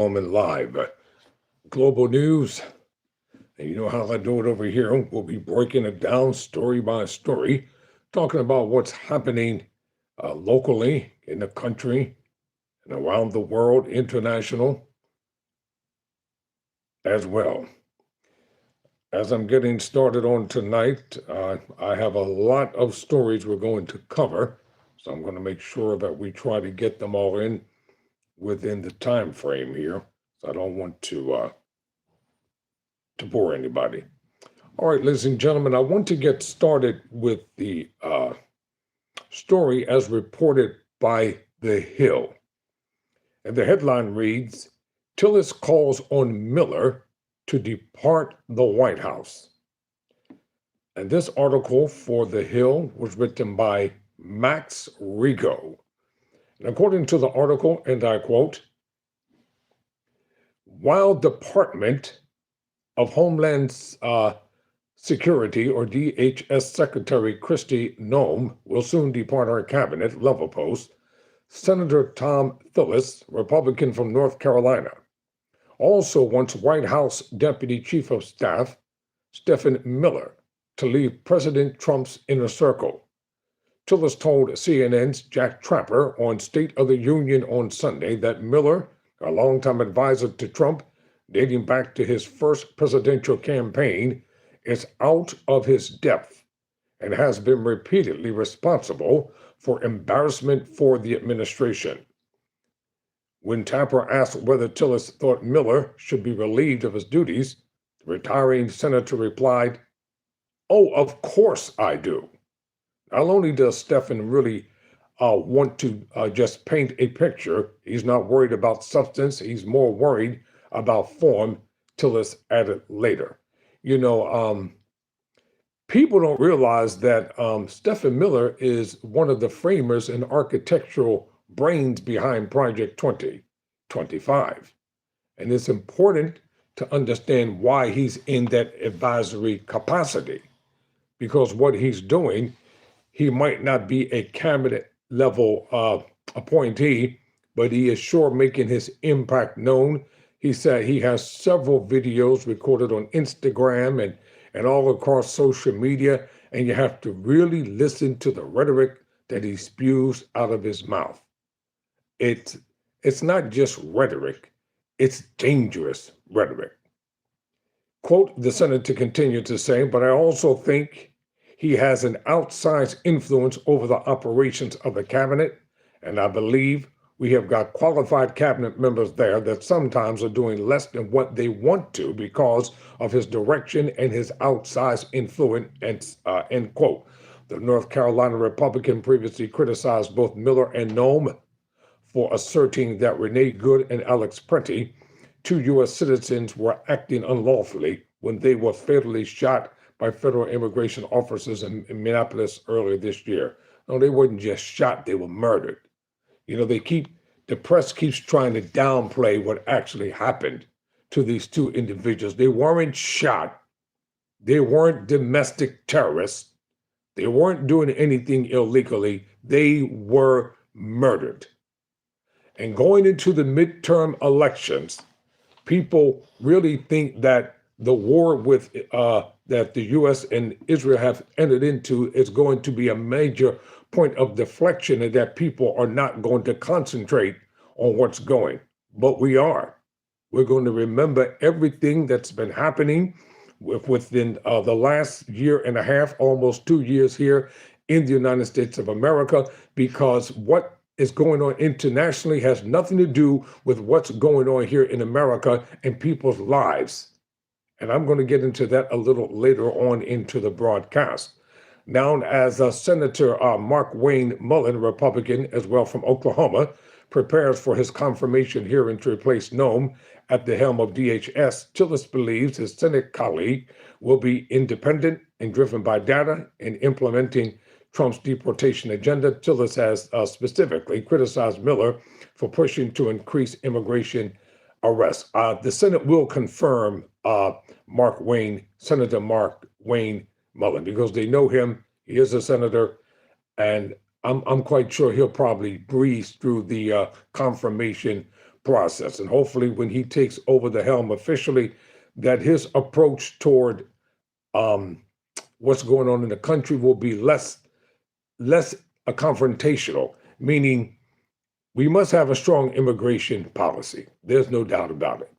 Bowman Live, global news. And you know how I do it over here. We'll be breaking it down story by story, talking about what's happening locally in the country and around the world, international as well. As I'm getting started on tonight, I have a lot of stories we're going to cover, so I'm going to make sure that we try to get them all in within the time frame here. So I don't want to bore anybody. All right, ladies and gentlemen, I want to get started with the story as reported by The Hill. And the headline reads, Tillis calls on Miller to depart the White House. And this article for The Hill was written by Max Rigo. And according to the article, and I quote, while Department of Homeland Security, or DHS Secretary Kristi Noem, will soon depart her cabinet level post, Senator Tom Tillis, Republican from North Carolina, also wants White House Deputy Chief of Staff Stephen Miller to leave President Trump's inner circle. Tillis told CNN's Jack Trapper on State of the Union on Sunday that Miller, a longtime advisor to Trump, dating back to his first presidential campaign, is out of his depth and has been repeatedly responsible for embarrassment for the administration. When Tapper asked whether Tillis thought Miller should be relieved of his duties, the retiring senator replied, "Oh, of course I do." Not only does Stephen really want to just paint a picture, he's not worried about substance, he's more worried about form, Tillis added later. You know, people don't realize that Stephen Miller is one of the framers and architectural brains behind Project 2025. And it's important to understand why he's in that advisory capacity, because what he's doing, he might not be a cabinet level appointee, but he is sure making his impact known. He said he has several videos recorded on Instagram and all across social media, and you have to really listen to the rhetoric that he spews out of his mouth. It's not just rhetoric, it's dangerous rhetoric. Quote, the senator continued to say, but I also think he has an outsized influence over the operations of the cabinet, and I believe we have got qualified cabinet members there that sometimes are doing less than what they want to because of his direction and his outsized influence, end quote. The North Carolina Republican previously criticized both Miller and Noem for asserting that Renee Good and Alex Prenti, two U.S. citizens, were acting unlawfully when they were fatally shot by federal immigration officers in Minneapolis earlier this year. No, they weren't just shot, they were murdered. You know, the press keeps trying to downplay what actually happened to these two individuals. They weren't shot. They weren't domestic terrorists. They weren't doing anything illegally. They were murdered. And going into the midterm elections, people really think that the war with that the U.S. and Israel have entered into is going to be a major point of deflection, and that people are not going to concentrate on what's going. But we are. We're going to remember everything that's been happening within the last year and a half, almost 2 years here in the United States of America, because what is going on internationally has nothing to do with what's going on here in America and people's lives. And I'm going to get into that a little later on into the broadcast. Now, as Senator Mark Wayne Mullen, Republican, as well from Oklahoma, prepares for his confirmation hearing to replace Noem at the helm of DHS, Tillis believes his Senate colleague will be independent and driven by data in implementing Trump's deportation agenda. Tillis has specifically criticized Miller for pushing to increase immigration arrests. The Senate will confirm Senator Mark Wayne Mullen, because they know him. He is a senator, and I'm quite sure he'll probably breeze through the confirmation process. And hopefully when he takes over the helm officially, that his approach toward what's going on in the country will be less confrontational, meaning we must have a strong immigration policy. There's no doubt about it.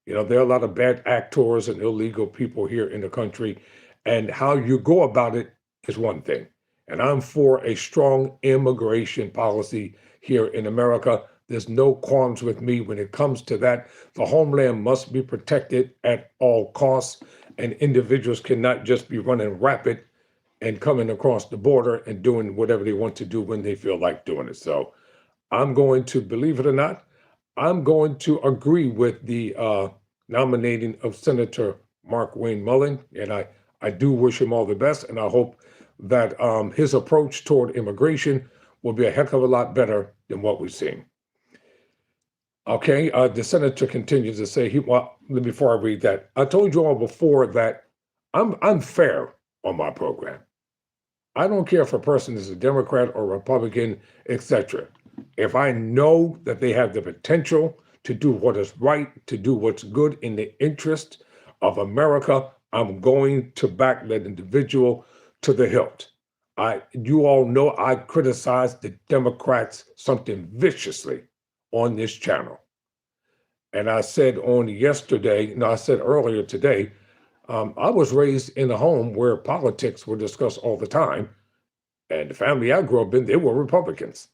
There are a lot of bad actors and illegal people here in the country, and how you go about it is one thing. And I'm for a strong immigration policy here in America. There's no qualms with me when it comes to that. The homeland must be protected at all costs, and individuals cannot just be running rapid and coming across the border and doing whatever they want to do when they feel like doing it. So I'm going to, believe it or not, I'm going to agree with the nominating of Senator Mark Wayne Mullen, and I do wish him all the best, and I hope that his approach toward immigration will be a heck of a lot better than what we've seen. Okay, the senator continues to say, before I read that, I told you all before that I'm fair on my program. I don't care if a person is a Democrat or Republican, etc. If I know that they have the potential to do what is right, to do what's good in the interest of America, I'm going to back that individual to the hilt. You all know I criticized the Democrats something viciously on this channel. And I said I said earlier today, I was raised in a home where politics were discussed all the time. And the family I grew up in, they were Republicans.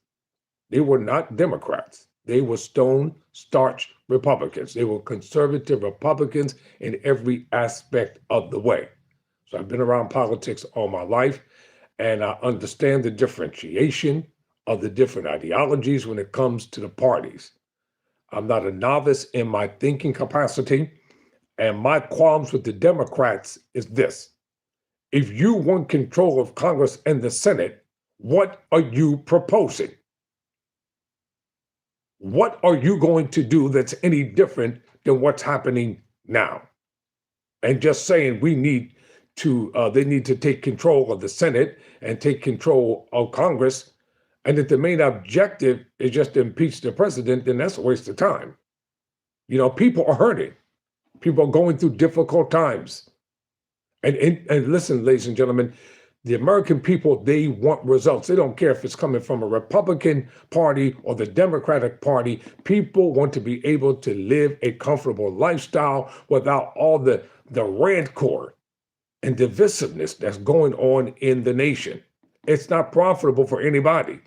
They were not Democrats. They were stone starch Republicans. They were conservative Republicans in every aspect of the way. So I've been around politics all my life, and I understand the differentiation of the different ideologies when it comes to the parties. I'm not a novice in my thinking capacity, and my qualms with the Democrats is this. If you want control of Congress and the Senate, what are you proposing? What are you going to do that's any different than what's happening now? And just saying they need to take control of the Senate and take control of Congress, and if the main objective is just to impeach the president, then that's a waste of time. People are hurting. People are going through difficult times. And listen, ladies and gentlemen, the American people, they want results. They don't care if it's coming from a Republican Party or the Democratic Party. People want to be able to live a comfortable lifestyle without all the rancor and divisiveness that's going on in the nation. It's not profitable for anybody.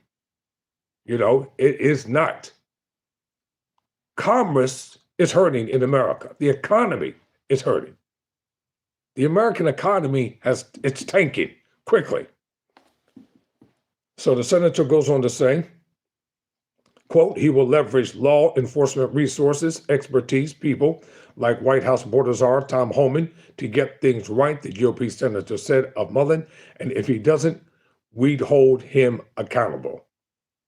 It is not. Commerce is hurting in America. The economy is hurting. The American economy it's tanking quickly. So the senator goes on to say, quote, he will leverage law enforcement resources, expertise, people like White House Border Czar Tom Homan to get things right, the GOP senator said of Mullen. And if he doesn't, we'd hold him accountable.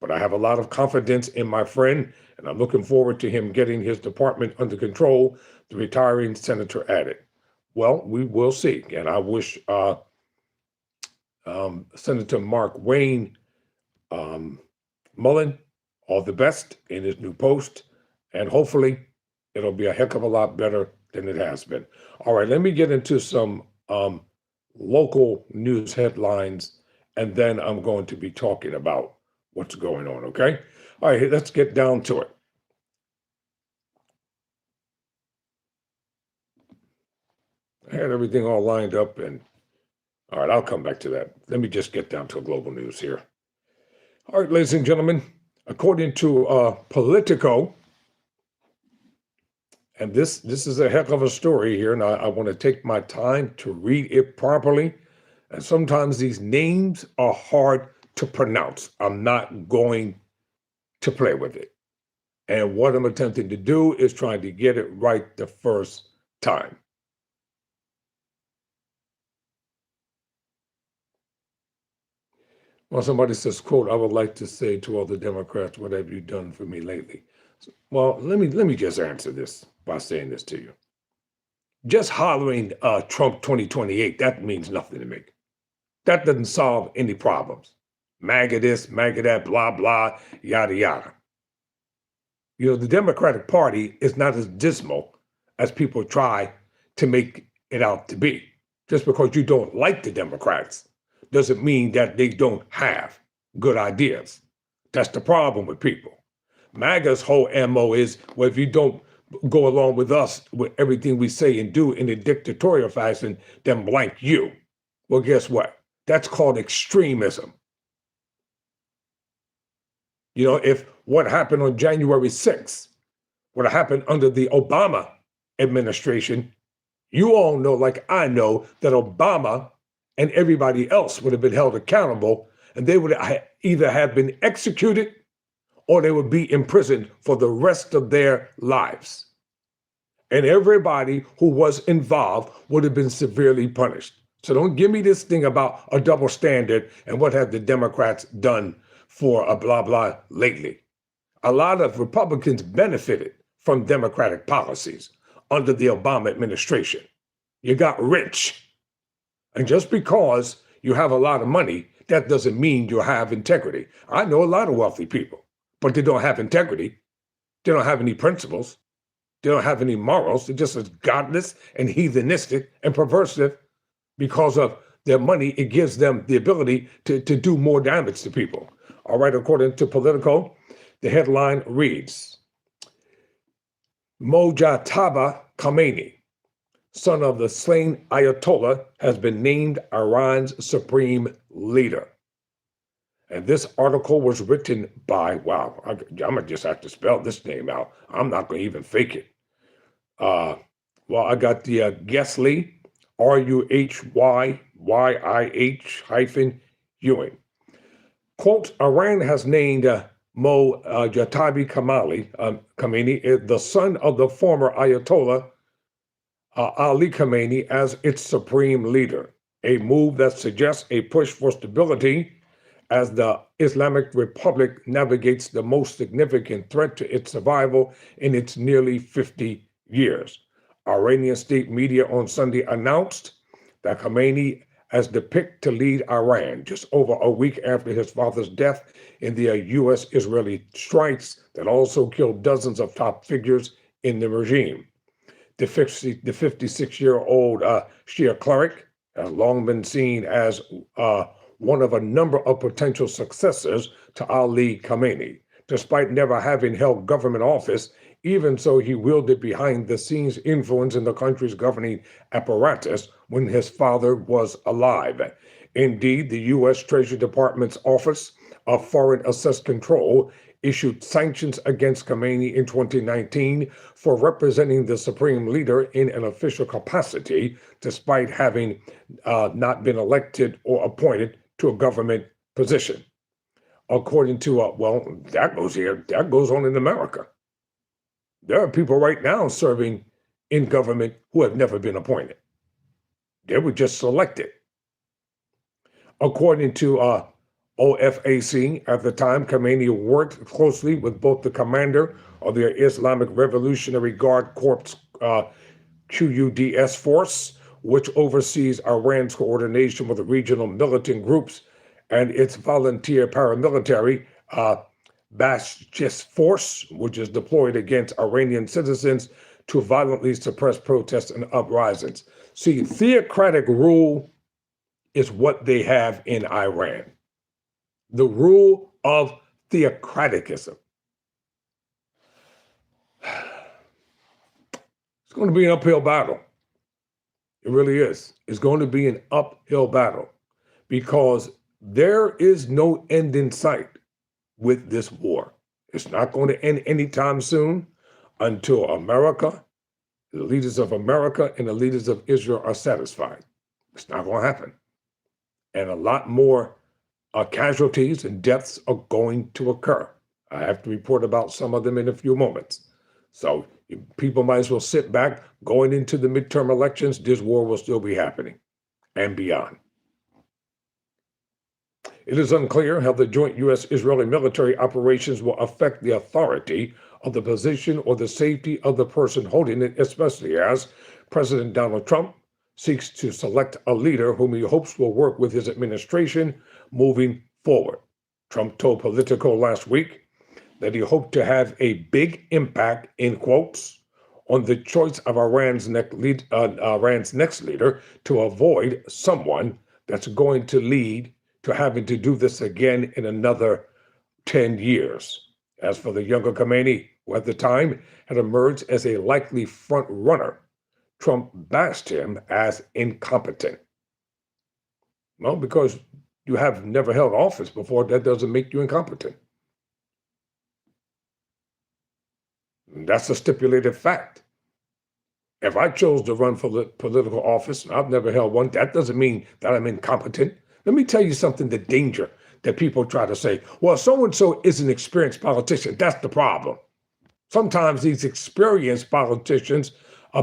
But I have a lot of confidence in my friend, and I'm looking forward to him getting his department under control, the retiring senator added. Well, we will see. And I wish Senator Mark Wayne Mullen all the best in his new post. And hopefully it'll be a heck of a lot better than it has been. All right, let me get into some local news headlines, and then I'm going to be talking about what's going on, okay? All right, let's get down to it. I had everything all lined up, and all right, I'll come back to that. Let me just get down to global news here. All right, ladies and gentlemen, according to Politico, and this is a heck of a story here, and I want to take my time to read it properly. And sometimes these names are hard to pronounce. I'm not going to play with it. And what I'm attempting to do is trying to get it right the first time. Well, somebody says, quote, I would like to say to all the Democrats, what have you done for me lately? Well, let me just answer this by saying this to you. Just hollering Trump 2028, that means nothing to me. That doesn't solve any problems. MAGA this, MAGA that, blah, blah, yada, yada. The Democratic Party is not as dismal as people try to make it out to be. Just because you don't like the Democrats doesn't mean that they don't have good ideas. That's the problem with people. MAGA's whole MO is, well, if you don't go along with us, with everything we say and do in a dictatorial fashion, then blank you. Well, guess what? That's called extremism. If what happened on January 6th, what happened under the Obama administration, you all know, like I know, that Obama and everybody else would have been held accountable, and they would either have been executed or they would be imprisoned for the rest of their lives. And everybody who was involved would have been severely punished. So don't give me this thing about a double standard and what have the Democrats done for a blah, blah lately. A lot of Republicans benefited from Democratic policies under the Obama administration. You got rich. And just because you have a lot of money, that doesn't mean you have integrity. I know a lot of wealthy people, but they don't have integrity. They don't have any principles. They don't have any morals. They're just as godless and heathenistic and perversive. Because of their money, it gives them the ability to do more damage to people. All right, according to Politico, the headline reads, Mojtaba Khamenei, son of the slain Ayatollah, has been named Iran's supreme leader. And this article was written by, wow, I'm going to just have to spell this name out. I'm not going to even fake it. I got the Gesly, Ruhyih-Ewing. Quote, Iran has named Mojtaba Khamenei, the son of the former Ayatollah Ali Khamenei, as its supreme leader, a move that suggests a push for stability as the Islamic Republic navigates the most significant threat to its survival in its nearly 50 years. Iranian state media on Sunday announced that Khamenei as the pick to lead Iran just over a week after his father's death in the U.S.-Israeli strikes that also killed dozens of top figures in the regime. The 56-year-old Shia cleric has long been seen as one of a number of potential successors to Ali Khamenei. Despite never having held government office, even so, he wielded behind-the-scenes influence in the country's governing apparatus when his father was alive. Indeed, the U.S. Treasury Department's Office of Foreign Assets Control issued sanctions against Khamenei in 2019 for representing the supreme leader in an official capacity, despite having not been elected or appointed to a government position. According to, that goes here, that goes on in America. There are people right now serving in government who have never been appointed. They were just selected. According to OFAC, at the time, Khamenei worked closely with both the commander of the Islamic Revolutionary Guard Corps QUDS force, which oversees Iran's coordination with the regional militant groups, and its volunteer paramilitary Ba'ath force, which is deployed against Iranian citizens to violently suppress protests and uprisings. See, theocratic rule is what they have in Iran. The rule of theocraticism. It's going to be an uphill battle. It really is. It's going to be an uphill battle because there is no end in sight with this war. It's not going to end anytime soon until America, the leaders of America and the leaders of Israel are satisfied. It's not going to happen. And a lot more casualties and deaths are going to occur. I have to report about some of them in a few moments. So people might as well sit back. Going into the midterm elections, this war will still be happening and beyond. It is unclear how the joint U.S.-Israeli military operations will affect the authority of the position or the safety of the person holding it, especially as President Donald Trump seeks to select a leader whom he hopes will work with his administration moving forward. Trump told Politico last week that he hoped to have a big impact, in quotes, on the choice of Iran's next leader to avoid someone that's going to lead to having to do this again in another 10 years. As for the younger Khamenei, who at the time had emerged as a likely front runner, Trump bashed him as incompetent. Well, because you have never held office before, that doesn't make you incompetent. That's a stipulated fact. If I chose to run for the political office, and I've never held one, that doesn't mean that I'm incompetent. Let me tell you something, the danger that people try to say, well, so-and-so is an experienced politician. That's the problem. Sometimes these experienced politicians,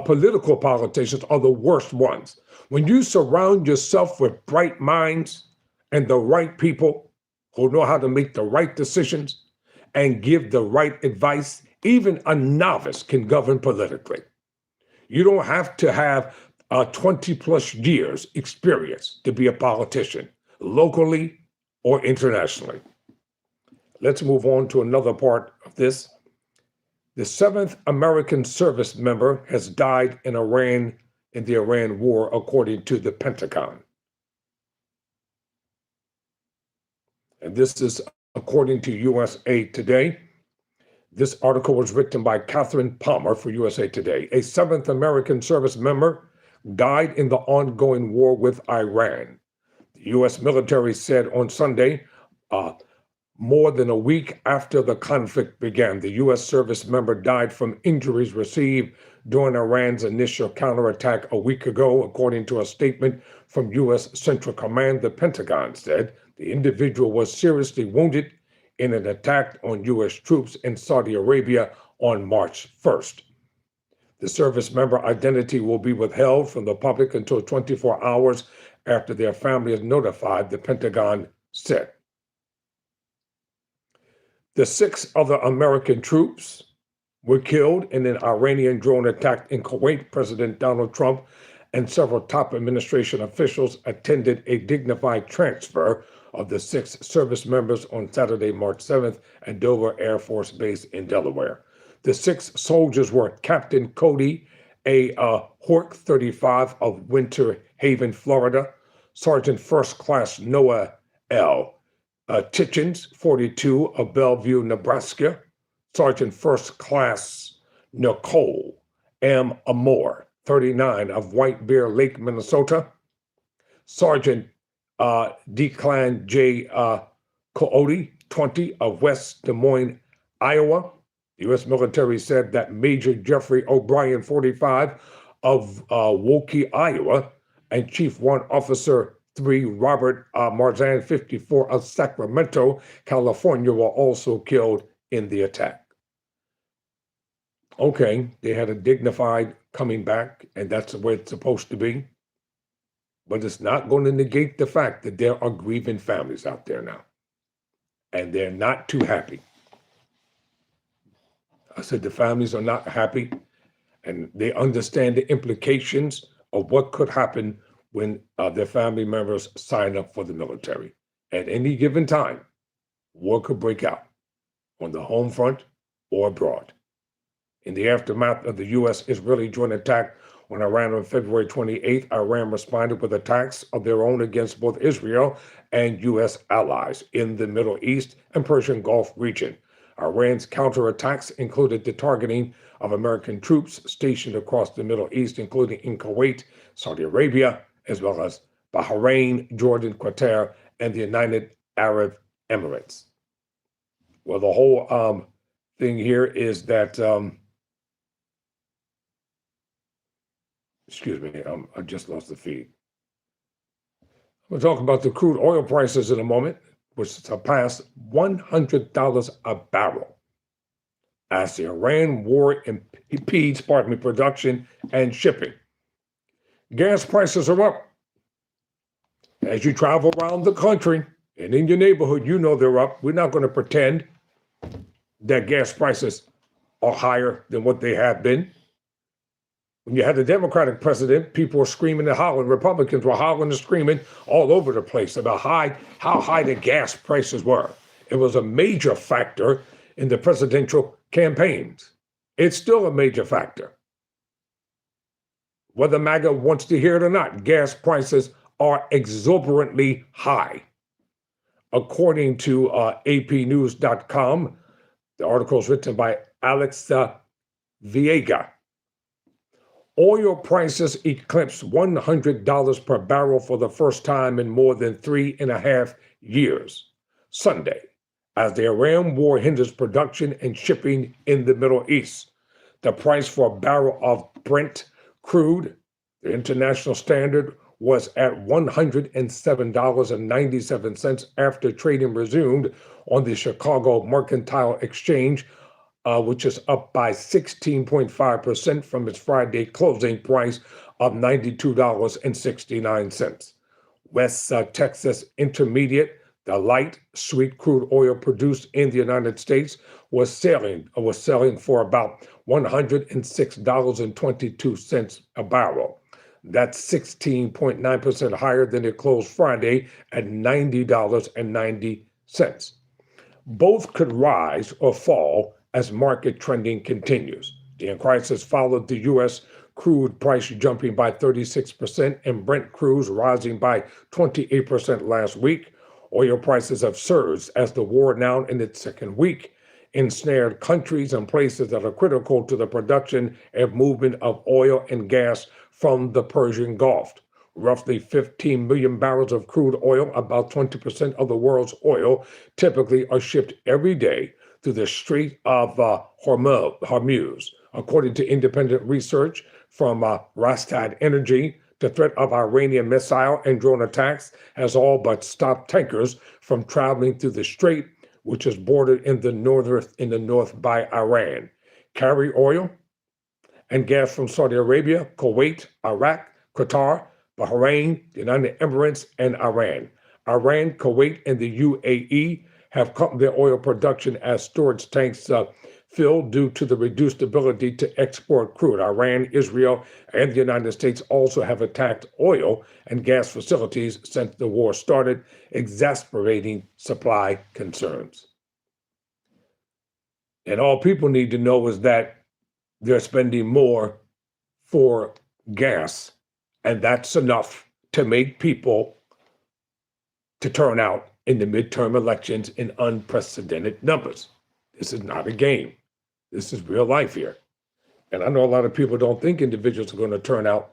political politicians, are the worst ones. When you surround yourself with bright minds and the right people who know how to make the right decisions and give the right advice, even a novice can govern politically. You don't have to have 20 plus years experience to be a politician, locally or internationally. Let's move on to another part of this. The 7th American service member has died in the Iran war, according to the Pentagon. And this is according to USA Today. This article was written by Catherine Palmer for USA Today. A 7th American service member died in the ongoing war with Iran. The U.S. military said on Sunday, more than a week after the conflict began, the U.S. service member died from injuries received during Iran's initial counterattack a week ago, according to a statement from U.S. Central Command. The Pentagon said the individual was seriously wounded in an attack on U.S. troops in Saudi Arabia on March 1st. The service member identity will be withheld from the public until 24 hours after their family is notified, the Pentagon said. The 6 other American troops were killed in an Iranian drone attack in Kuwait. President Donald Trump and several top administration officials attended a dignified transfer of the 6 service members on Saturday, March 7th at Dover Air Force Base in Delaware. The 6 soldiers were Captain Cody A. Hork, 35, of Winter Haven, Florida, Sergeant First Class Noah L. Titchens, 42, of Bellevue, Nebraska, Sergeant First Class Nicole M. Amore, 39, of White Bear Lake, Minnesota, Sergeant Declan J. Coyote, 20, of West Des Moines, Iowa. The U.S. military said that Major Jeffrey O'Brien, 45, of Woke, Iowa, and Chief Warrant Officer 3 Robert Marzan, 54, of Sacramento, California, were also killed in the attack. Okay, they had a dignified coming back, and that's the way it's supposed to be. But it's not going to negate the fact that there are grieving families out there now, and they're not too happy. I said the families are not happy, and they understand the implications of what could happen when their family members sign up for the military. At any given time, war could break out on the home front or abroad. In the aftermath of the U.S.-Israeli joint attack on Iran on February 28th, Iran responded with attacks of their own against both Israel and U.S. allies in the Middle East and Persian Gulf region. Iran's counterattacks included the targeting of American troops stationed across the Middle East, including in Kuwait, Saudi Arabia, as well as Bahrain, Jordan, Qatar, and the United Arab Emirates. Well, the whole thing here is that, excuse me, I just lost the feed. We'll talk about the crude oil prices in a moment, which surpassed $100 a barrel as the Iran war impedes, production and shipping. Gas prices are up. As you travel around the country and in your neighborhood, you know they're up. We're not going to pretend that gas prices are higher than what they have been. When you had a Democratic president, people were screaming and hollering. Republicans were hollering and screaming all over the place about how high the gas prices were. It was a major factor in the presidential campaigns. It's still a major factor. Whether MAGA wants to hear it or not, gas prices are exorbitant high. According to APnews.com, the article is written by Alex Viega. Oil prices eclipsed $100 per barrel for the first time in more than 3.5 years Sunday, as the Iran war hinders production and shipping in the Middle East. The price for a barrel of Brent crude, the international standard, was at $107.97 after trading resumed on the Chicago Mercantile Exchange, which is up by 16.5% from its Friday closing price of $92.69. West Texas Intermediate, the light sweet crude oil produced in the United States, was selling for about $106.22 a barrel. That's 16.9% higher than it closed Friday at $90.90. Both could rise or fall as market trending continues. The crisis followed the U.S. crude price jumping by 36% and Brent crude rising by 28% last week. Oil prices have surged as the war, now in its second week, ensnared countries and places that are critical to the production and movement of oil and gas from the Persian Gulf. Roughly 15 million barrels of crude oil, about 20% of the world's oil, typically are shipped every day through the Strait of Hormuz. According to independent research from Rystad Energy, the threat of Iranian missile and drone attacks has all but stopped tankers from traveling through the strait, which is bordered in the north by Iran. Carry oil and gas from Saudi Arabia, Kuwait, Iraq, Qatar, Bahrain, the United Emirates, and Iran. Iran, Kuwait, and the UAE have cut their oil production as storage tanks filled due to the reduced ability to export crude. Iran, Israel, and the United States also have attacked oil and gas facilities since the war started, exacerbating supply concerns. And all people need to know is that they're spending more for gas, and that's enough to make people to turn out in the midterm elections in unprecedented numbers. This is not a game. This is real life here. And I know a lot of people don't think individuals are going to turn out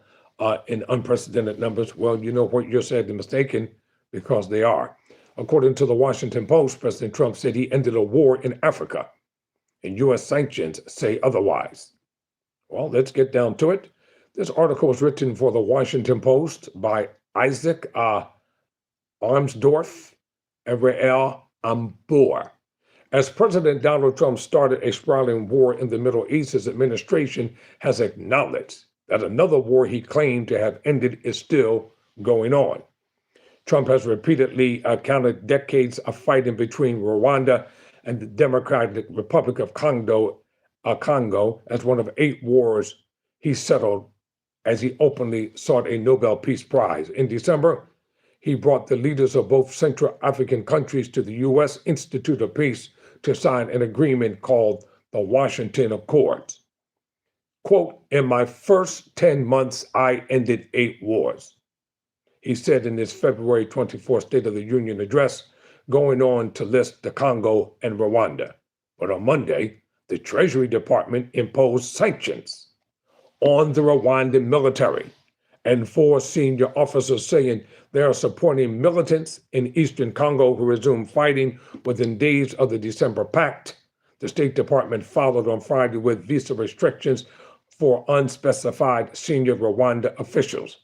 in unprecedented numbers. Well, you know what, you're sadly mistaken, because they are. According to the Washington Post, President Trump said he ended a war in Africa, and U.S. sanctions say otherwise. Well, let's get down to it. This article was written for the Washington Post by Isaac Armsdorf and Rael Ambur. As President Donald Trump started a sprawling war in the Middle East, his administration has acknowledged that another war he claimed to have ended is still going on. Trump has repeatedly counted decades of fighting between Rwanda and the Democratic Republic of Congo as one of 8 wars he settled as he openly sought a Nobel Peace Prize. In December, he brought the leaders of both Central African countries to the U.S. Institute of Peace to sign an agreement called the Washington Accords. Quote, "In my first 10 months, I ended 8 wars," he said in his February 24th State of the Union address, going on to list the Congo and Rwanda. But on Monday, the Treasury Department imposed sanctions on the Rwandan military, and 4 senior officers saying they are supporting militants in eastern Congo who resumed fighting within days of the December pact. The State Department followed on Friday with visa restrictions for unspecified senior Rwanda officials.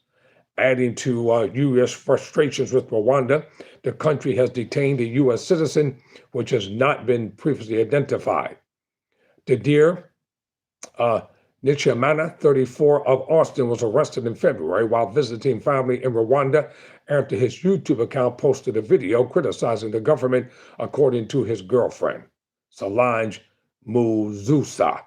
Adding to U.S. frustrations with Rwanda, the country has detained a U.S. citizen, which has not been previously identified. Didier Nichemana, 34, of Austin, was arrested in February while visiting family in Rwanda after his YouTube account posted a video criticizing the government, according to his girlfriend. Solange Muhoza,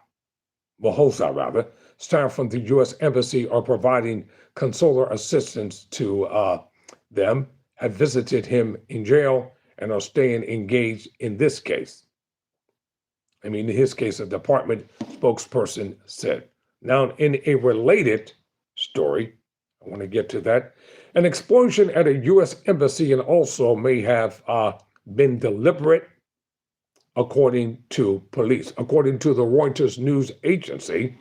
staff from the U.S. Embassy are providing consular assistance to them, have visited him in jail, and are staying engaged in this case. I mean, in his case, a department spokesperson said. Now, in a related story, I want to get to that. An explosion at a U.S. embassy and also may have been deliberate, according to police. According to the Reuters news agency,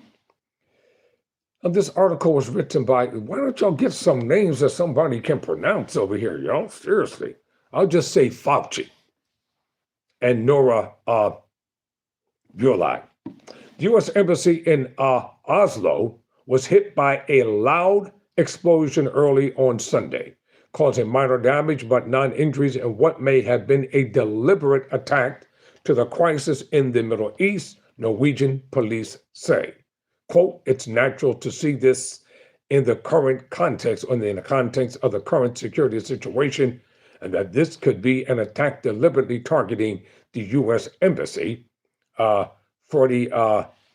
and this article was written by, why don't y'all get some names that somebody can pronounce over here, y'all? Seriously. I'll just say Fauci and Nora Burlai. The U.S. Embassy in Oslo was hit by a loud explosion early on Sunday, causing minor damage but non-injuries in what may have been a deliberate attack to the crisis in the Middle East, Norwegian police say. Quote, it's natural to see this in the current context, or in the context of the current security situation, and that this could be an attack deliberately targeting the U.S. Embassy. Freddie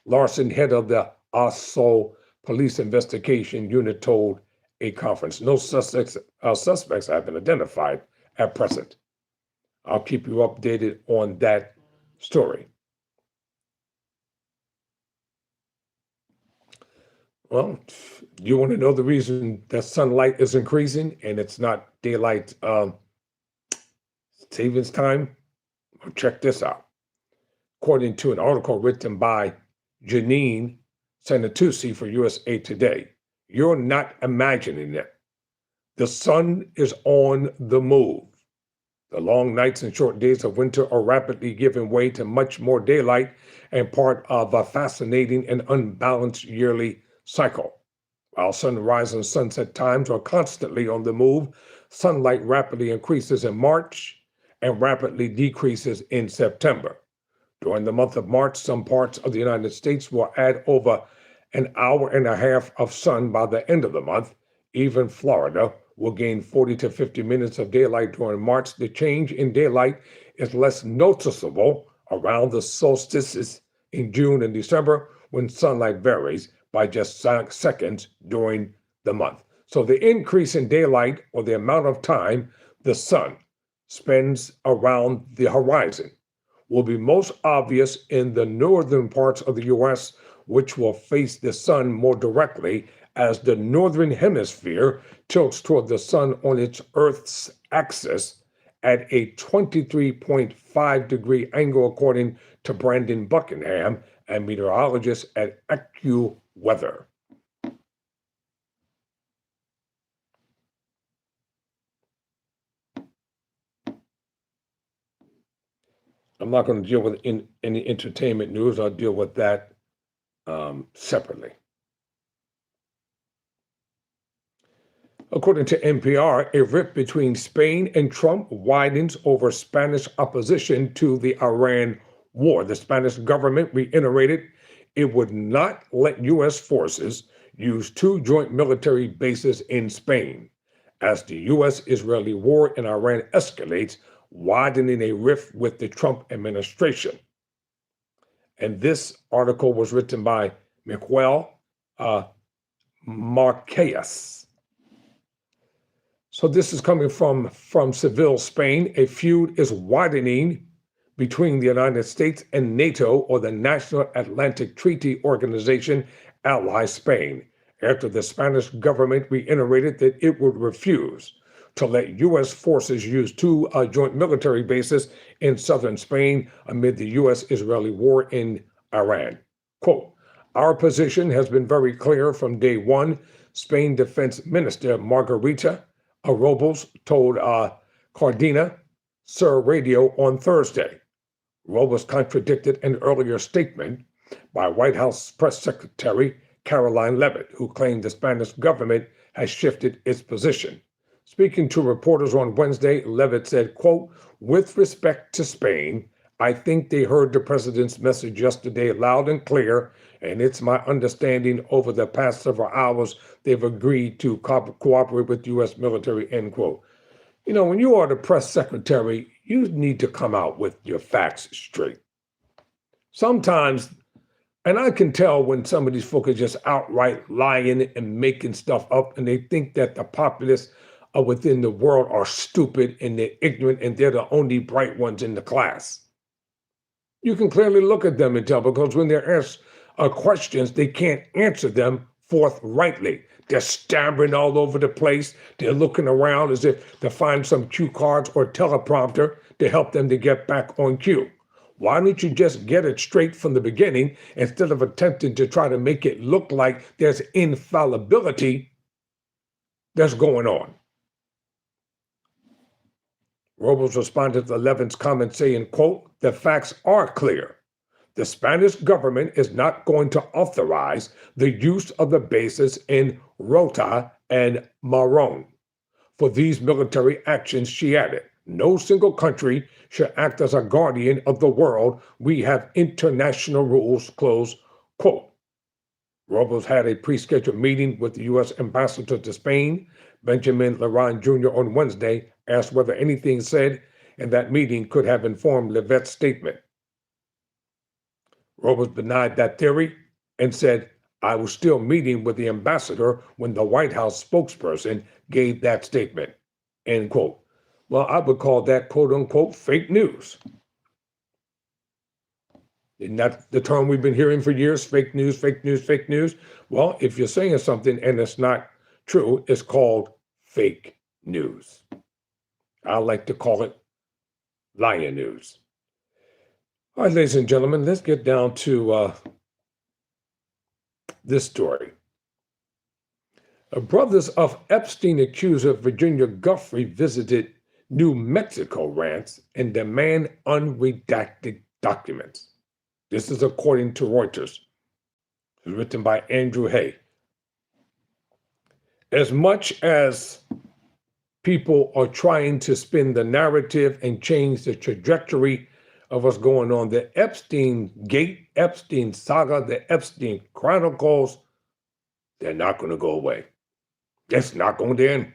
Larson, head of the Oslo Police Investigation Unit, told a conference. No suspects have been identified at present. I'll keep you updated on that story. Well, you want to know the reason that sunlight is increasing and it's not daylight savings time? Well, check this out. According to an article written by Janine Sanatucci for USA Today, you're not imagining it. The sun is on the move. The long nights and short days of winter are rapidly giving way to much more daylight and part of a fascinating and unbalanced yearly cycle. While sunrise and sunset times are constantly on the move, sunlight rapidly increases in March and rapidly decreases in September. During the month of March, some parts of the United States will add over an hour and a half of sun by the end of the month. Even Florida will gain 40 to 50 minutes of daylight during March. The change in daylight is less noticeable around the solstices in June and December, when sunlight varies by just seconds during the month. So the increase in daylight, or the amount of time the sun spends around the horizon, will be most obvious in the northern parts of the U.S., which will face the sun more directly as the northern hemisphere tilts toward the sun on its Earth's axis at a 23.5 degree angle, according to Brandon Buckingham, a meteorologist at AccuWeather. I'm not going to deal with any entertainment news. I'll deal with that separately. According to NPR, a rift between Spain and Trump widens over Spanish opposition to the Iran war. The Spanish government reiterated it would not let U.S. forces use two joint military bases in Spain as the U.S.-Israeli war in Iran escalates, widening a rift with the Trump administration. And this article was written by Miguel Marquez. So this is coming from Seville, Spain. A feud is widening between the United States and NATO, or the National Atlantic Treaty Organization, ally Spain, after the Spanish government reiterated that it would refuse to let U.S. forces use two joint military bases in southern Spain amid the U.S.-Israeli war in Iran. Quote, our position has been very clear from day one, Spain Defense Minister Margarita Robles told Cardena Sur Radio on Thursday. Robles contradicted an earlier statement by White House Press Secretary Caroline Leavitt, who claimed the Spanish government has shifted its position. Speaking to reporters on Wednesday, Leavitt said, quote, with respect to Spain, I think they heard the president's message yesterday loud and clear, and it's my understanding over the past several hours they've agreed to cooperate with U.S. military, end quote. You know, when you are the press secretary, you need to come out with your facts straight. Sometimes, and I can tell when some of these folks are just outright lying and making stuff up, and they think that the populace within the world are stupid and they're ignorant and they're the only bright ones in the class. You can clearly look at them and tell, because when they're asked questions, they can't answer them forthrightly. They're stammering all over the place. They're looking around as if to find some cue cards or teleprompter to help them to get back on cue. Why don't you just get it straight from the beginning instead of attempting to try to make it look like there's infallibility that's going on? Robles responded to Levin's comment saying, quote, "The facts are clear. The Spanish government is not going to authorize the use of the bases in Rota and Maron. For these military actions," she added, "no single country should act as a guardian of the world. We have international rules," close quote. Robles had a pre-scheduled meeting with the U.S. ambassador to Spain, Benjamin Laron Jr., on Wednesday, asked whether anything said in that meeting could have informed Levette's statement. Robles denied that theory and said, "I was still meeting with the ambassador when the White House spokesperson gave that statement," end quote. Well, I would call that, quote unquote, fake news. Isn't that the term we've been hearing for years? Fake news, fake news, fake news. Well, if you're saying something and it's not true, it's called fake news. I like to call it lying news. All right, ladies and gentlemen, let's get down to this story. Brothers of Epstein accuser Virginia Guthrie visited New Mexico ranch and demand unredacted documents. This is according to Reuters. It's written by Andrew Hay. As much as people are trying to spin the narrative and change the trajectory of what's going on, the Epstein Gate, Epstein saga, the Epstein Chronicles, they're not going to go away. It's not going to end.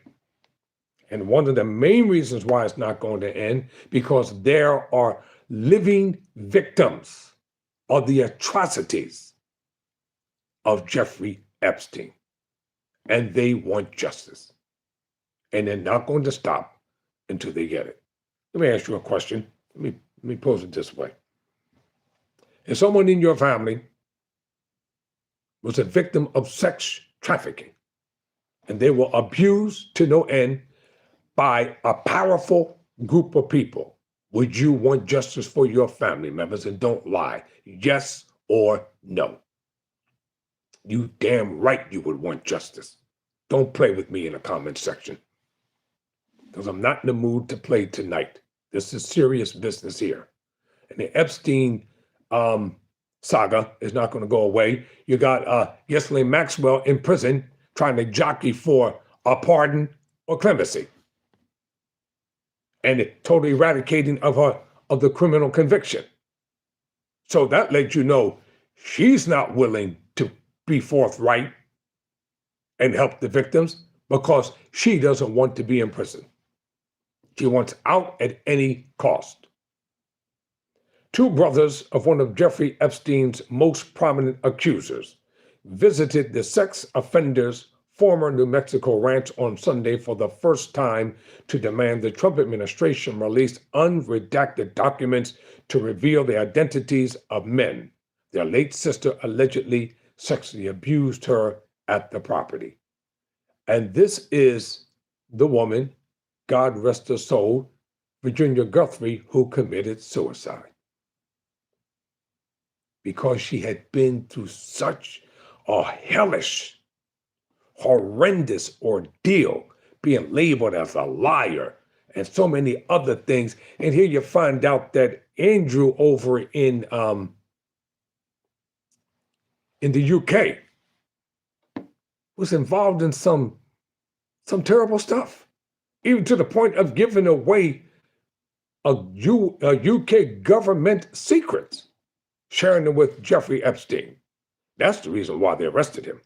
And one of the main reasons why it's not going to end, because there are living victims of the atrocities of Jeffrey Epstein. And they want justice. And they're not going to stop until they get it. Let me ask you a question. Let me pose it this way. If someone in your family was a victim of sex trafficking, and they were abused to no end by a powerful group of people, would you want justice for your family members? And don't lie. Yes or no? You damn right you would want justice. Don't play with me in the comment section, because I'm not in the mood to play tonight. This is serious business here. And the Epstein saga is not going to go away. You got Ghislaine Maxwell in prison trying to jockey for a pardon or clemency, and it totally eradicating of the criminal conviction. So that lets you know she's not willing to be forthright and help the victims because she doesn't want to be in prison. She wants out at any cost. Two brothers of one of Jeffrey Epstein's most prominent accusers visited the sex offender's former New Mexico ranch on Sunday for the first time to demand the Trump administration release unredacted documents to reveal the identities of men. Their late sister allegedly sexually abused her at the property. And this is the woman, God rest her soul, Virginia Guthrie, who committed suicide. Because she had been through such a hellish, horrendous ordeal, being labeled as a liar and so many other things. And here you find out that Andrew over in the UK was involved in some terrible stuff, even to the point of giving away a UK government secrets, sharing them with Jeffrey Epstein. That's the reason why they arrested him.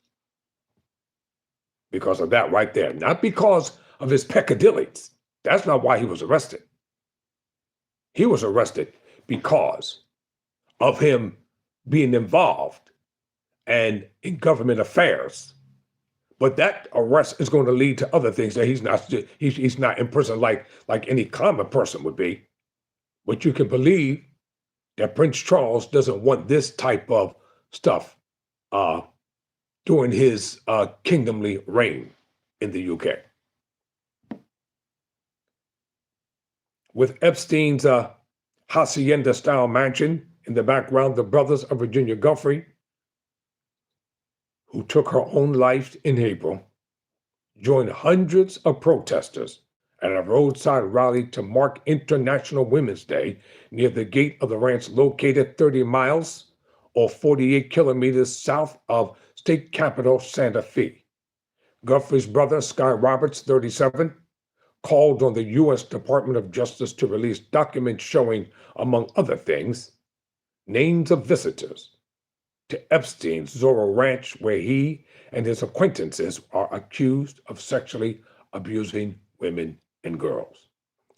Because of that right there, not because of his peccadillies. That's not why he was arrested. He was arrested because of him being involved and in government affairs. But that arrest is going to lead to other things that he's not in prison like any common person would be. But you can believe that Prince Charles doesn't want this type of stuff during his kingdomly reign in the UK. With Epstein's hacienda-style mansion in the background, the brothers of Virginia Giuffre, who took her own life in April, joined hundreds of protesters at a roadside rally to mark International Women's Day near the gate of the ranch located 30 miles or 48 kilometers south of state capital Santa Fe. Giuffre's brother, Sky Roberts, 37, called on the U.S. Department of Justice to release documents showing, among other things, names of visitors to Epstein's Zorro Ranch, where he and his acquaintances are accused of sexually abusing women and girls.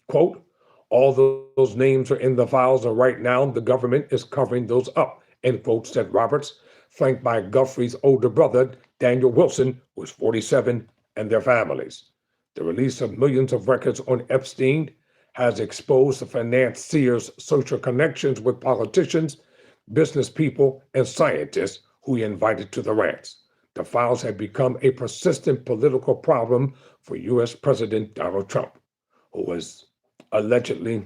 Quote, all those names are in the files, and right now the government is covering those up, end quote, said Roberts, flanked by Giuffre's older brother, Daniel Wilson, who is 47, and their families. The release of millions of records on Epstein has exposed the financier's social connections with politicians, business people, and scientists who he invited to the ranch. The files have become a persistent political problem for U.S. President Donald Trump, who was allegedly,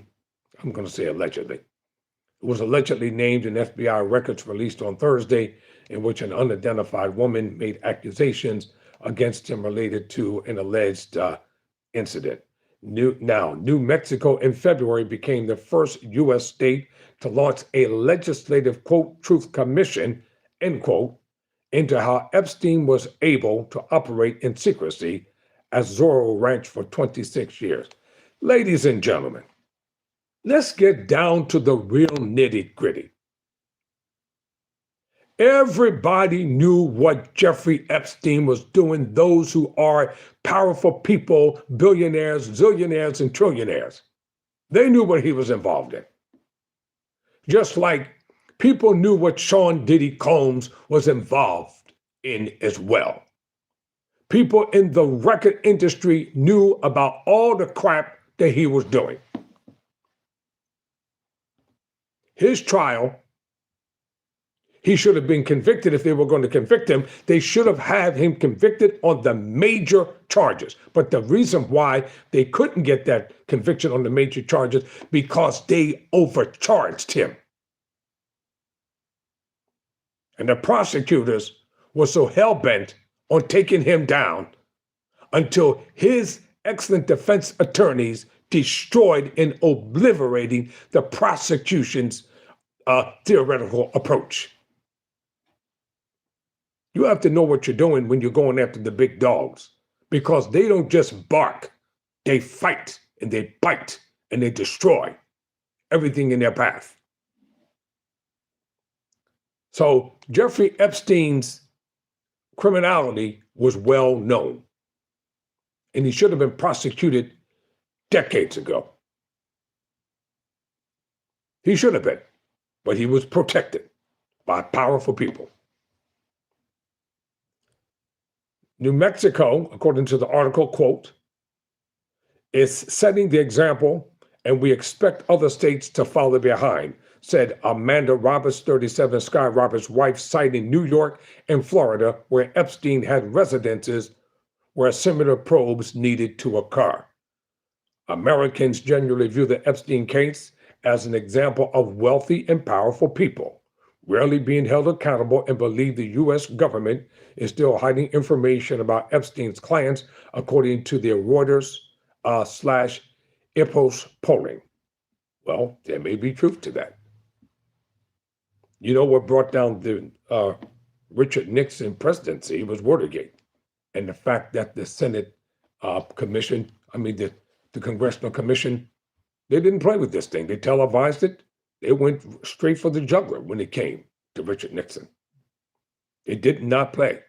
I'm going to say allegedly, who was allegedly named in FBI records released on Thursday, in which an unidentified woman made accusations against him related to an alleged incident. New Mexico in February became the first U.S. state to launch a legislative, quote, truth commission, end quote, into how Epstein was able to operate in secrecy at Zorro Ranch for 26 years. Ladies and gentlemen, let's get down to the real nitty-gritty. Everybody knew what Jeffrey Epstein was doing, those who are powerful people, billionaires, zillionaires, and trillionaires. They knew what he was involved in. Just like people knew what Sean Diddy Combs was involved in as well. People in the record industry knew about all the crap that he was doing. His trial, he should have been convicted. If they were going to convict him, they should have had him convicted on the major charges. But the reason why they couldn't get that conviction on the major charges, because they overcharged him. And the prosecutors were so hell-bent on taking him down until his excellent defense attorneys destroyed and obliterating the prosecution's theoretical approach. You have to know what you're doing when you're going after the big dogs, because they don't just bark, they fight and they bite and they destroy everything in their path. So Jeffrey Epstein's criminality was well known, and he should have been prosecuted decades ago. He should have been, but he was protected by powerful people. New Mexico, according to the article, quote, is setting the example, and we expect other states to follow behind, said Amanda Roberts, 37, Sky Roberts' wife, citing New York and Florida, where Epstein had residences where similar probes needed to occur. Americans generally view the Epstein case as an example of wealthy and powerful people rarely being held accountable, and believe the U.S. government is still hiding information about Epstein's clients, according to their Reuters / Ipsos polling. Well, there may be truth to that. You know what brought down the Richard Nixon presidency was Watergate, and the fact that the Senate commission, the Congressional Commission, they didn't play with this thing. They televised it. They went straight for the jugular when it came to Richard Nixon. They did not play.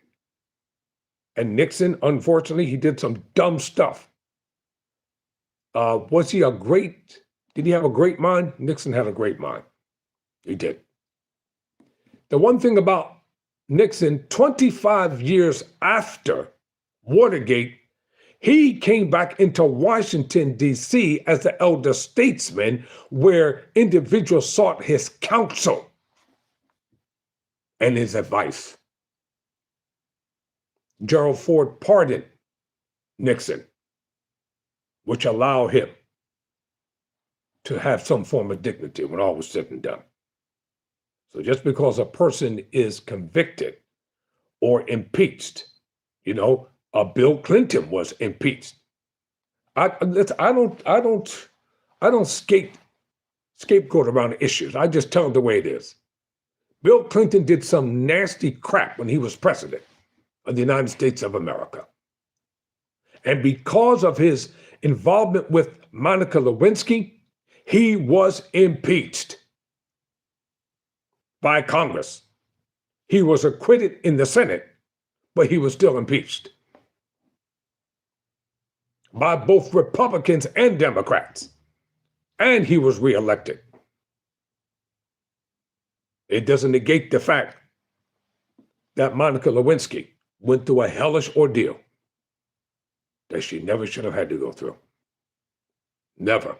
And Nixon, unfortunately, he did some dumb stuff. Did he have a great mind? Nixon had a great mind. He did. The one thing about Nixon, 25 years after Watergate, He came back into Washington, D.C. as the elder statesman where individuals sought his counsel and his advice. Gerald Ford pardoned Nixon, which allowed him to have some form of dignity when all was said and done. So just because a person is convicted or impeached, Bill Clinton was impeached. I don't scapegoat around issues. I just tell them the way it is. Bill Clinton did some nasty crap when he was president of the United States of America. And because of his involvement with Monica Lewinsky, he was impeached by Congress. He was acquitted in the Senate, but he was still impeached by both Republicans and Democrats. And he was reelected. It doesn't negate the fact that Monica Lewinsky went through a hellish ordeal that she never should have had to go through. Never.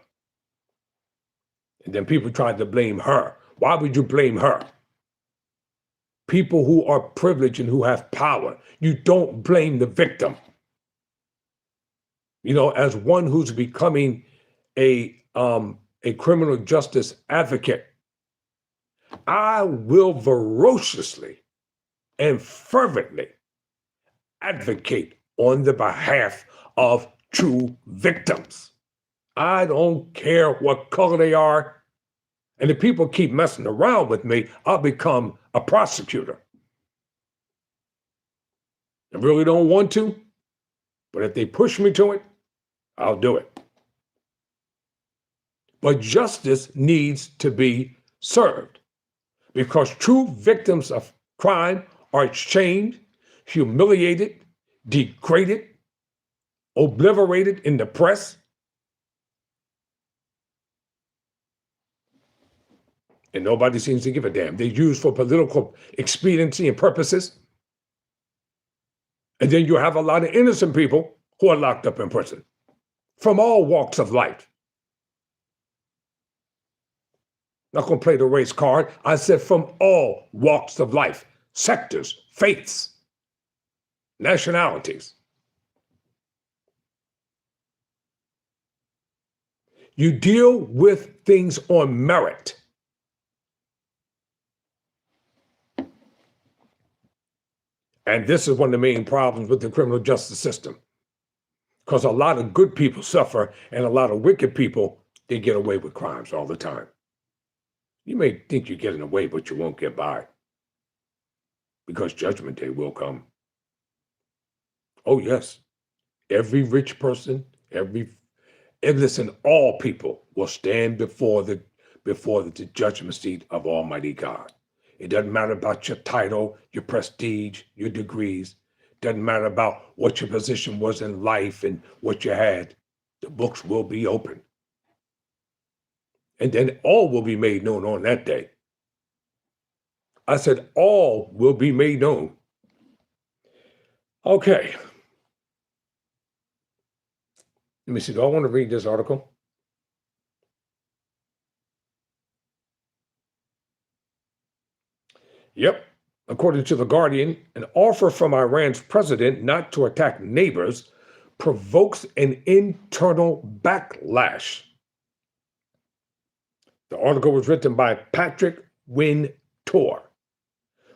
And then people tried to blame her. Why would you blame her? People who are privileged and who have power, you don't blame the victim. As one who's becoming a criminal justice advocate, I will ferociously and fervently advocate on the behalf of true victims. I don't care what color they are. And if people keep messing around with me, I'll become a prosecutor. I really don't want to, but if they push me to it, I'll do it. But justice needs to be served because true victims of crime are shamed, humiliated, degraded, obliterated in the press. And nobody seems to give a damn. They're used for political expediency and purposes. And then you have a lot of innocent people who are locked up in prison from all walks of life. Not going to play the race card. I said from all walks of life, sectors, faiths, nationalities. You deal with things on merit. And this is one of the main problems with the criminal justice system. Because a lot of good people suffer and a lot of wicked people, they get away with crimes all the time. You may think you're getting away, but you won't get by. Because judgment day will come. Oh, yes. Every rich person, listen, all people will stand before the judgment seat of Almighty God. It doesn't matter about your title, your prestige, your degrees. It doesn't matter about what your position was in life and what you had. The books will be open. And then all will be made known on that day. I said all will be made known. Okay. Let me see. Do I want to read this article? Yep. According to The Guardian, an offer from Iran's president not to attack neighbors provokes an internal backlash. The article was written by Patrick Wintour.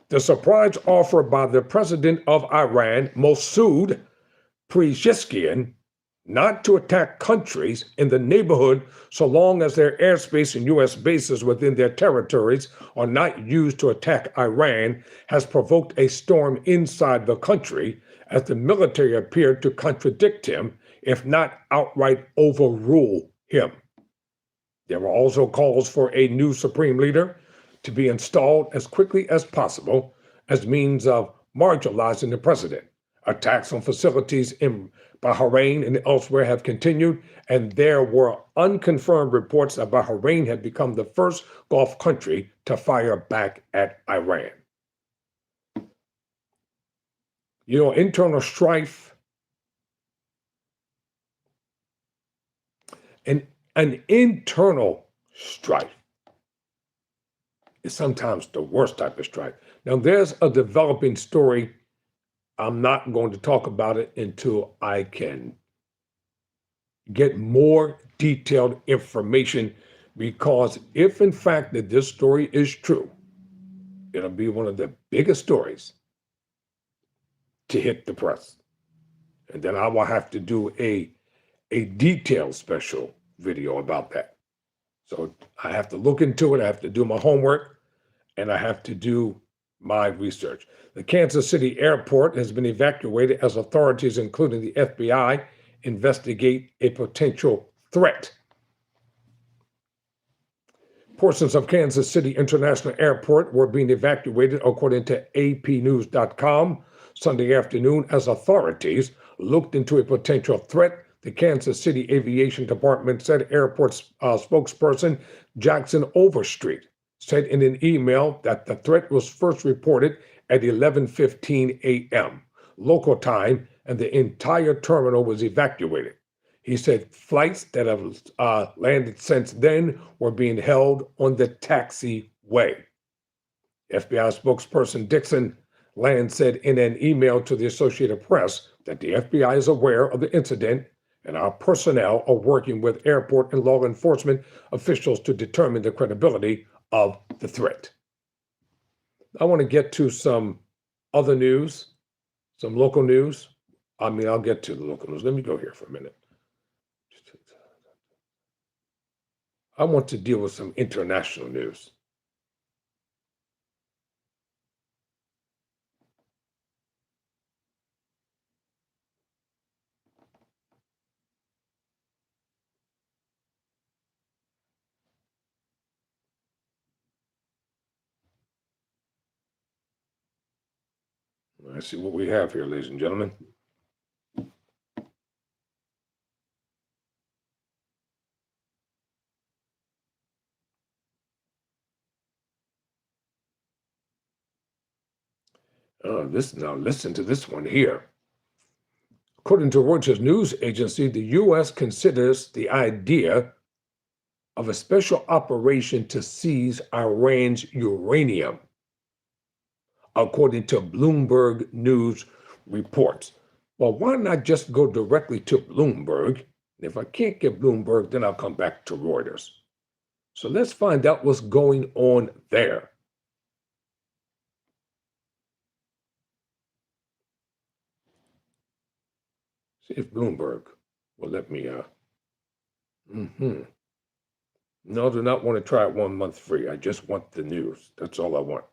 The surprise offer by the president of Iran, Masoud Pezeshkian, not to attack countries in the neighborhood so long as their airspace and U.S. bases within their territories are not used to attack Iran, has provoked a storm inside the country as the military appeared to contradict him, if not outright overrule him. There were also calls for a new supreme leader to be installed as quickly as possible as means of marginalizing the president. Attacks on facilities in Bahrain and elsewhere have continued, and there were unconfirmed reports that Bahrain had become the first Gulf country to fire back at Iran. Internal strife An internal strife is sometimes the worst type of strife. Now, there's a developing story. I'm not going to talk about it until I can get more detailed information, because if in fact that this story is true, it'll be one of the biggest stories to hit the press. And then I will have to do a detailed special video about that. So I have to look into it. I have to do my homework, and I have to do my research. The Kansas City airport has been evacuated as authorities, including the FBI, investigate a potential threat. Portions of Kansas City International Airport were being evacuated, according to APnews.com, Sunday afternoon, as authorities looked into a potential threat. The Kansas City Aviation Department said. Airport spokesperson Jackson Overstreet said in an email that the threat was first reported at 11:15 a.m. local time, and the entire terminal was evacuated. He said flights that have landed since then were being held on the taxiway. FBI spokesperson Dixon Land said in an email to the Associated Press that the FBI is aware of the incident, and our personnel are working with airport and law enforcement officials to determine the credibility of the threat. I want to get to some other news, some local news. I'll get to the local news. Let me go here for a minute. I want to deal with some international news. Let's see what we have here, ladies and gentlemen. Now listen to this one here. According to Reuters news agency, the U.S. considers the idea of a special operation to seize Iran's uranium, according to Bloomberg News reports. Well, why not just go directly to Bloomberg? If I can't get Bloomberg, then I'll come back to Reuters. So let's find out what's going on there. See if Bloomberg will let me. No, do not want to try it 1 month free. I just want the news. That's all I want.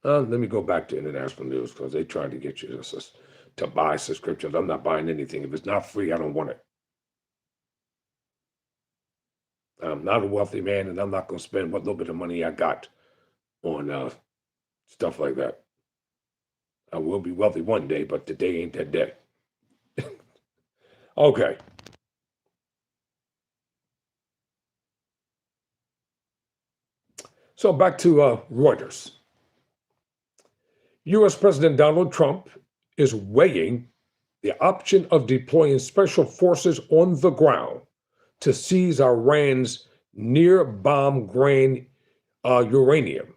Let me go back to international news, because they try to get you to buy subscriptions. I'm not buying anything. If it's not free, I don't want it. I'm not a wealthy man, and I'm not going to spend what little bit of money I got on stuff like that. I will be wealthy one day, but today ain't that day. Okay. So back to Reuters. U.S. President Donald Trump is weighing the option of deploying special forces on the ground to seize Iran's near bomb grade uranium.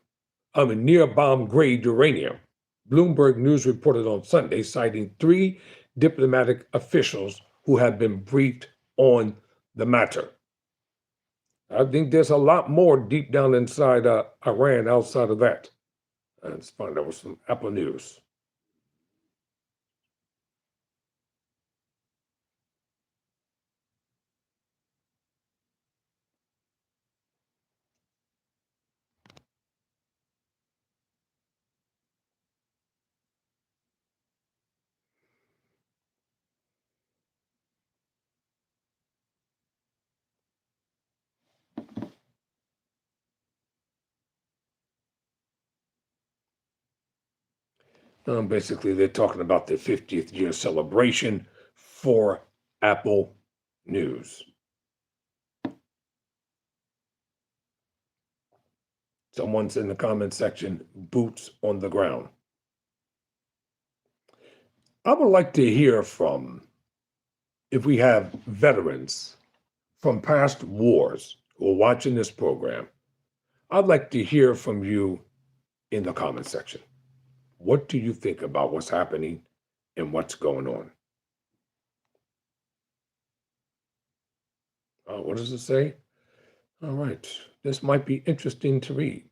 Bloomberg News reported on Sunday, citing 3 diplomatic officials who have been briefed on the matter. I think there's a lot more deep down inside Iran outside of that. Let's find out with some Apple News. Basically, they're talking about the 50th year celebration for Apple News. Someone's in the comment section, boots on the ground. I would like to hear from if we have veterans from past wars who are watching this program, I'd like to hear from you in the comment section. What do you think about what's happening and what's going on? What does it say? All right, this might be interesting to read.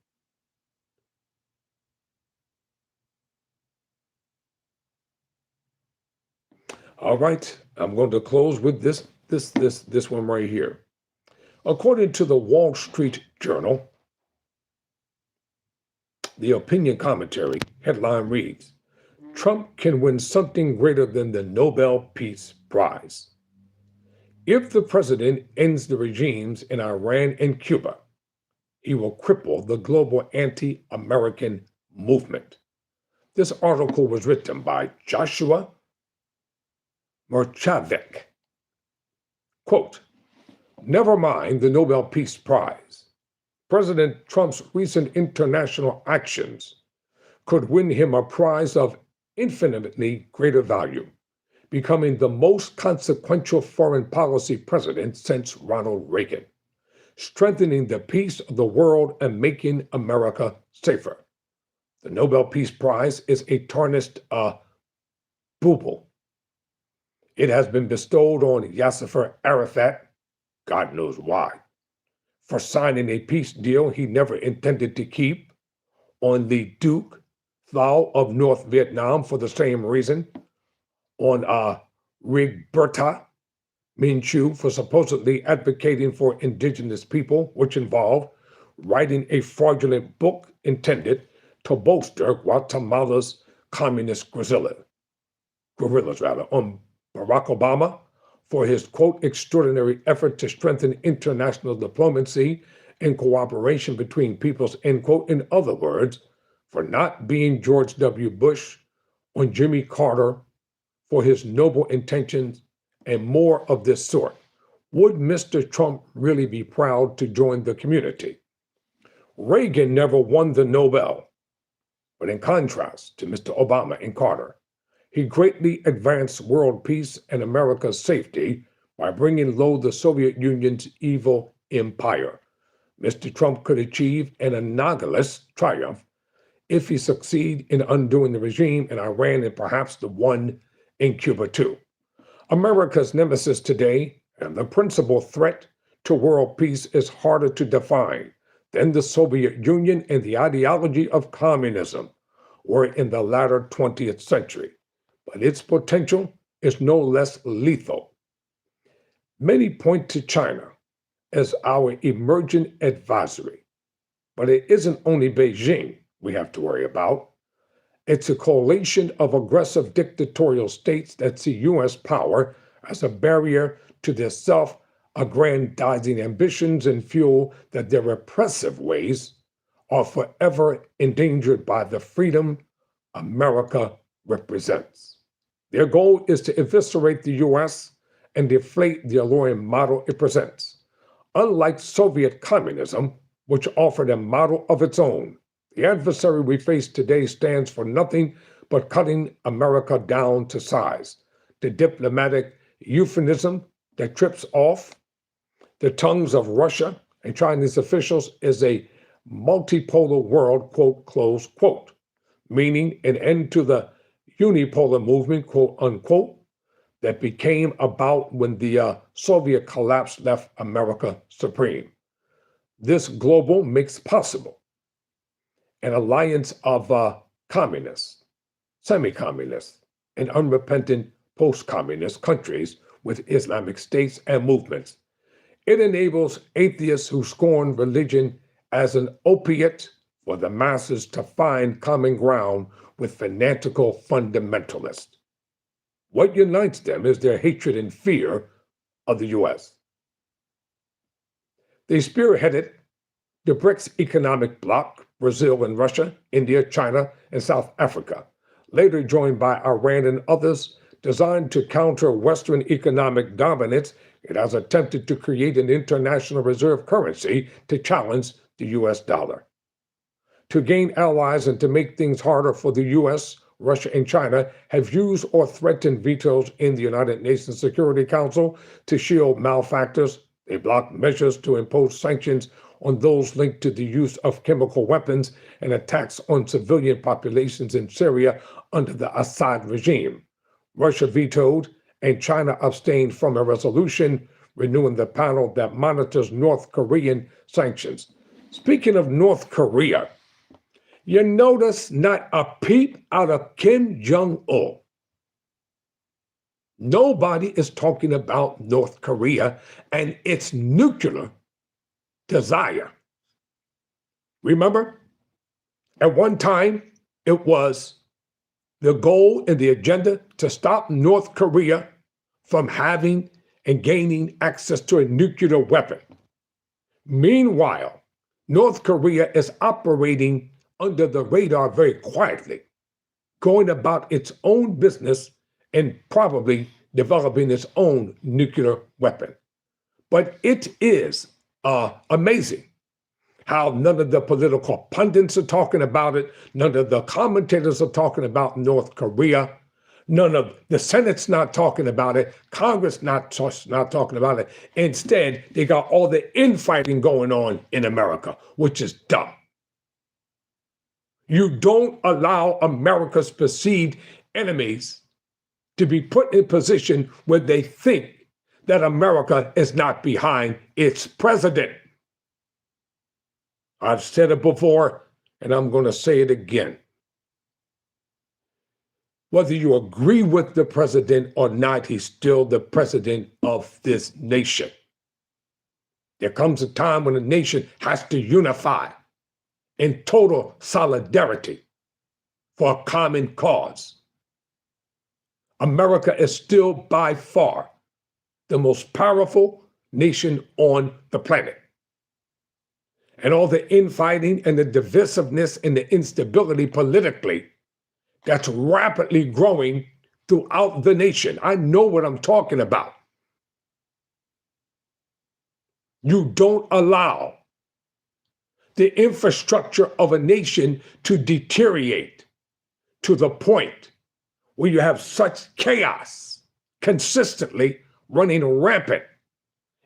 All right, I'm going to close with this one right here. According to the Wall Street Journal, the opinion commentary headline reads, Trump can win something greater than the Nobel Peace Prize. If the president ends the regimes in Iran and Cuba, he will cripple the global anti-American movement. This article was written by Joshua Merchavec. Quote, never mind the Nobel Peace Prize. President Trump's recent international actions could win him a prize of infinitely greater value, becoming the most consequential foreign policy president since Ronald Reagan, strengthening the peace of the world and making America safer. The Nobel Peace Prize is a tarnished bauble. It has been bestowed on Yasser Arafat, God knows why, for signing a peace deal he never intended to keep, on the Duke Thao of North Vietnam for the same reason, on Rigberta Minchu for supposedly advocating for indigenous people, which involved writing a fraudulent book intended to bolster Guatemala's communist guerrillas, on Barack Obama for his, quote, extraordinary effort to strengthen international diplomacy and cooperation between peoples, end quote. In other words, for not being George W. Bush, on Jimmy Carter for his noble intentions, and more of this sort. Would Mr. Trump really be proud to join the community? Reagan never won the Nobel, but in contrast to Mr. Obama and Carter, he greatly advanced world peace and America's safety by bringing low the Soviet Union's evil empire. Mr. Trump could achieve an analogous triumph if he succeed in undoing the regime in Iran and perhaps the one in Cuba too. America's nemesis today and the principal threat to world peace is harder to define than the Soviet Union and the ideology of communism were in the latter 20th century. But its potential is no less lethal. Many point to China as our emergent adversary, but it isn't only Beijing we have to worry about. It's a coalition of aggressive dictatorial states that see U.S. power as a barrier to their self-aggrandizing ambitions and fuel that their repressive ways are forever endangered by the freedom America represents. Their goal is to eviscerate the U.S. and deflate the alluring model it presents. Unlike Soviet communism, which offered a model of its own, the adversary we face today stands for nothing but cutting America down to size. The diplomatic euphemism that trips off the tongues of Russia and Chinese officials is a multipolar world, quote, close quote, meaning an end to the unipolar movement, quote unquote, that became about when the Soviet collapse left America supreme. This global makes possible an alliance of communists, semi-communists, and unrepentant post-communist countries with Islamic states and movements. It enables atheists who scorn religion as an opiate for the masses to find common ground with fanatical fundamentalists. What unites them is their hatred and fear of the U.S. They spearheaded the BRICS economic bloc, Brazil and Russia, India, China, and South Africa, later joined by Iran and others, designed to counter Western economic dominance. It has attempted to create an international reserve currency to challenge the U.S. dollar. To gain allies and to make things harder for the U.S., Russia and China have used or threatened vetoes in the United Nations Security Council to shield malefactors. They blocked measures to impose sanctions on those linked to the use of chemical weapons and attacks on civilian populations in Syria under the Assad regime. Russia vetoed and China abstained from a resolution renewing the panel that monitors North Korean sanctions. Speaking of North Korea, you notice not a peep out of Kim Jong-un. Nobody is talking about North Korea and its nuclear desire. Remember, at one time, it was the goal and the agenda to stop North Korea from having and gaining access to a nuclear weapon. Meanwhile, North Korea is operating under the radar very quietly, going about its own business and probably developing its own nuclear weapon. But it is amazing how none of the political pundits are talking about it, none of the commentators are talking about North Korea, none of the Senate's not talking about it, Congress not talking about it. Instead, they got all the infighting going on in America, which is dumb. You don't allow America's perceived enemies to be put in a position where they think that America is not behind its president. I've said it before, and I'm going to say it again. Whether you agree with the president or not, he's still the president of this nation. There comes a time when a nation has to unify in total solidarity for a common cause. America is still by far the most powerful nation on the planet. And all the infighting and the divisiveness and the instability politically that's rapidly growing throughout the nation. I know what I'm talking about. You don't allow the infrastructure of a nation to deteriorate to the point where you have such chaos consistently running rampant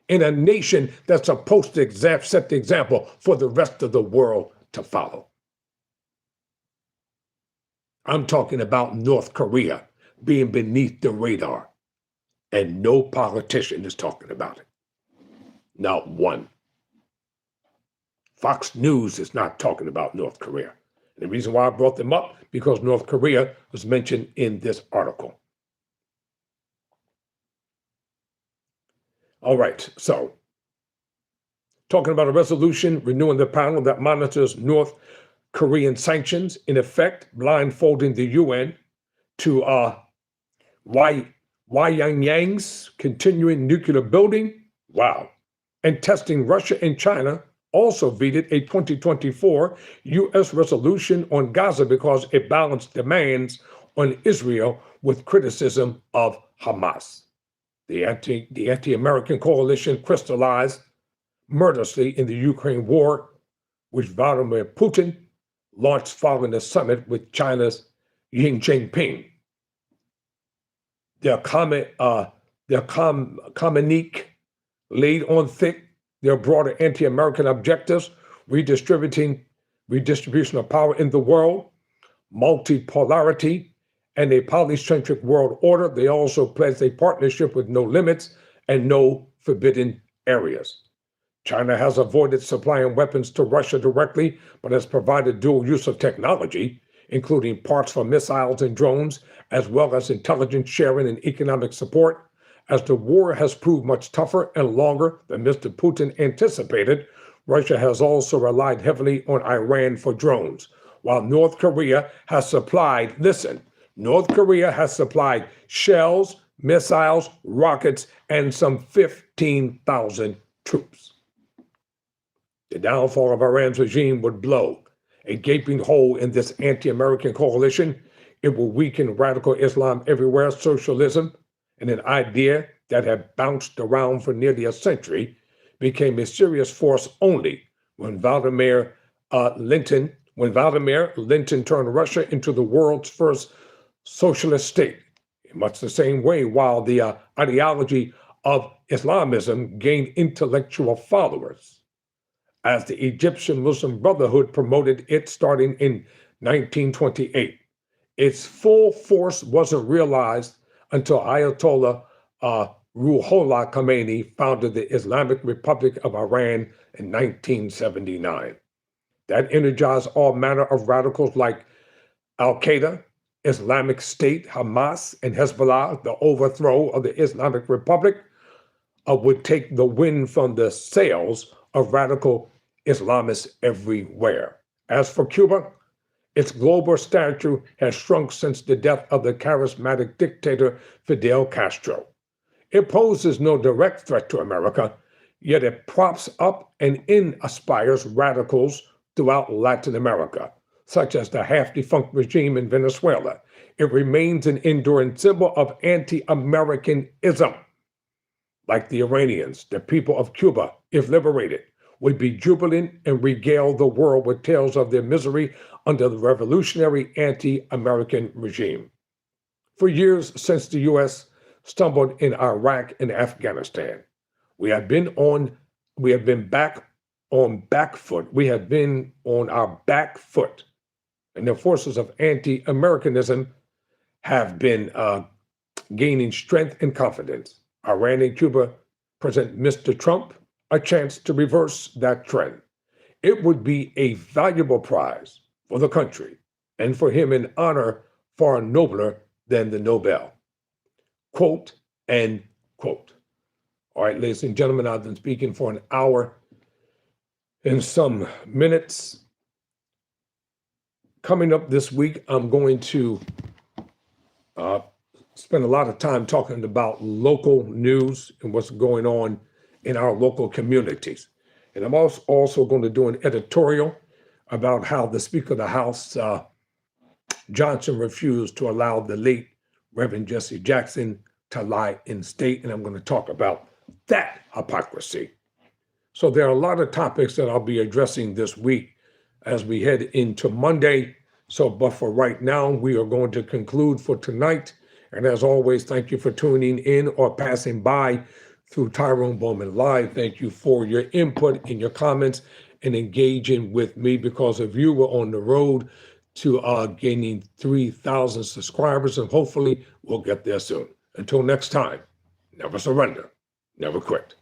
in a nation that's supposed to set the example for the rest of the world to follow. I'm talking about North Korea being beneath the radar, and no politician is talking about it. Not one. Fox News is not talking about North Korea. And the reason why I brought them up, because North Korea was mentioned in this article. All right, so talking about a resolution renewing the panel that monitors North Korean sanctions, in effect, blindfolding the UN to Pyongyang's continuing nuclear building. Wow. And testing Russia and China also vetoed a 2024 U.S. resolution on Gaza because it balanced demands on Israel with criticism of Hamas. The anti-American coalition crystallized murderously in the Ukraine war, which Vladimir Putin launched following a summit with China's Xi Jinping. Their communique laid on thick their broader anti-American objectives, redistribution of power in the world, multipolarity, and a polycentric world order. They also pledged a partnership with no limits and no forbidden areas. China has avoided supplying weapons to Russia directly, but has provided dual use of technology, including parts for missiles and drones, as well as intelligence sharing and economic support. As the war has proved much tougher and longer than Mr. Putin anticipated, Russia has also relied heavily on Iran for drones, while North Korea has supplied, North Korea has supplied shells, missiles, rockets, and some 15,000 troops. The downfall of Iran's regime would blow a gaping hole in this anti-American coalition. It will weaken radical Islam everywhere, socialism, and an idea that had bounced around for nearly a century became a serious force only when Vladimir Lenin when Vladimir Lenin turned Russia into the world's first socialist state. In much the same way, while the ideology of Islamism gained intellectual followers, as the Egyptian Muslim Brotherhood promoted it starting in 1928. Its full force wasn't realized until Ayatollah Ruhollah Khomeini founded the Islamic Republic of Iran in 1979. That energized all manner of radicals like Al-Qaeda, Islamic State, Hamas, and Hezbollah. The overthrow of the Islamic Republic would take the wind from the sails of radical Islamists everywhere. As for Cuba, its global stature has shrunk since the death of the charismatic dictator Fidel Castro. It poses no direct threat to America, yet it props up and inspires radicals throughout Latin America, such as the half-defunct regime in Venezuela. It remains an enduring symbol of anti-Americanism. Like the Iranians, the people of Cuba, if liberated, would be jubilant and regale the world with tales of their misery under the revolutionary anti-American regime. For years since the U.S. stumbled in Iraq and Afghanistan, we have been back on back foot. We have been on our back foot, and the forces of anti-Americanism have been gaining strength and confidence. Iran and Cuba present Mr. Trump a chance to reverse that trend. It would be a valuable prize for the country and for him an honor far nobler than the Nobel. Quote and quote. All right, ladies and gentlemen, I've been speaking for an hour and some minutes. Coming up this week, I'm going to spend a lot of time talking about local news and what's going on in our local communities. And I'm also going to do an editorial about how the Speaker of the House, Johnson, refused to allow the late Reverend Jesse Jackson to lie in state. And I'm going to talk about that hypocrisy. So there are a lot of topics that I'll be addressing this week as we head into Monday. But for right now, we are going to conclude for tonight. And as always, thank you for tuning in or passing by through Tyrone Bowman Live. Thank you for your input and your comments and engaging with me. Because of you, we're on the road to gaining 3,000 subscribers, and hopefully we'll get there soon. Until next time, never surrender, never quit.